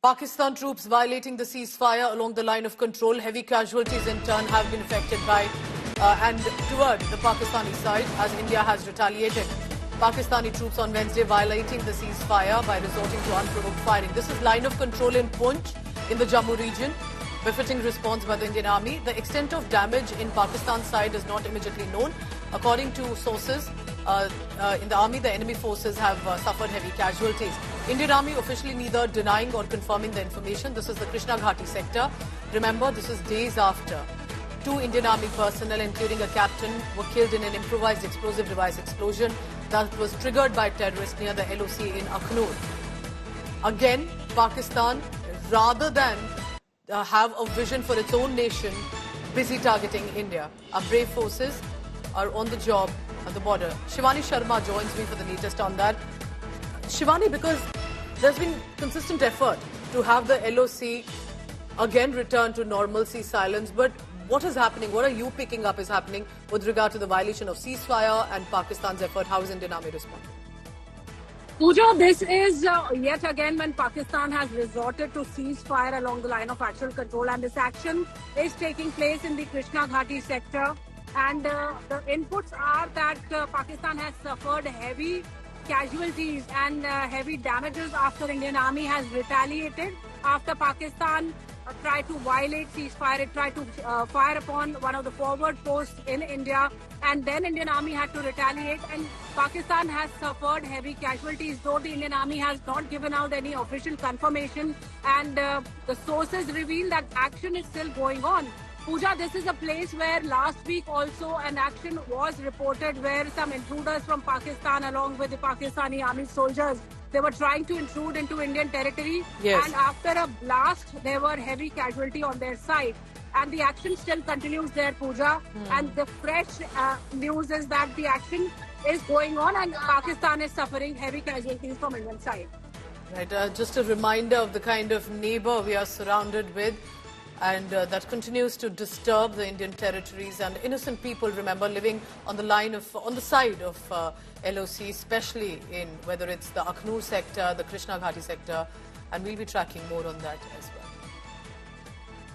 Pakistan troops violating the ceasefire along the line of control. Heavy casualties in turn have been affected by and toward the Pakistani side as India has retaliated. Pakistani troops on Wednesday violating the ceasefire by resorting to unprovoked firing. This is line of control in Poonch in the Jammu region. Befitting response by the Indian Army. The extent of damage in Pakistan's side is not immediately known. According to sources in the army, the enemy forces have suffered heavy casualties. Indian Army officially neither denying or confirming the information. This is the Krishna Ghati sector. Remember, this is days after 2 Indian Army personnel, including a captain, were killed in an improvised explosive device explosion that was triggered by terrorists near the LOC in Akhnur. Again, Pakistan, rather than have a vision for its own nation, busy targeting India. Our brave forces are on the job at the border. Shivani Sharma joins me for the latest on that. Shivani, because there's been consistent effort to have the LOC again return to normalcy, silence, but what is happening? What are you picking up is happening with regard to the violation of ceasefire and Pakistan's effort? How is Indian Army responding? Pooja, this is yet again when Pakistan has resorted to ceasefire along the line of actual control, and this action is taking place in the Krishna Ghati sector. And the inputs are that Pakistan has suffered heavy casualties and heavy damages after Indian Army has retaliated. After Pakistan tried to violate ceasefire, it tried to fire upon one of the forward posts in India, and then Indian Army had to retaliate, and Pakistan has suffered heavy casualties, though the Indian Army has not given out any official confirmation, and the sources reveal that action is still going on. Pooja, this is a place where last week also an action was reported where some intruders from Pakistan along with the Pakistani army soldiers, they were trying to intrude into Indian territory. Yes. And after a blast, there were heavy casualty on their side. And the action still continues there, Pooja. And the fresh news is that the action is going on and Pakistan is suffering heavy casualties from Indian side. Right, just a reminder of the kind of neighbor we are surrounded with, and that continues to disturb the Indian territories and innocent people, remember, living on the side of LOC, especially in whether it's the Akhnur sector, the Krishna Ghati sector, and we'll be tracking more on that as well.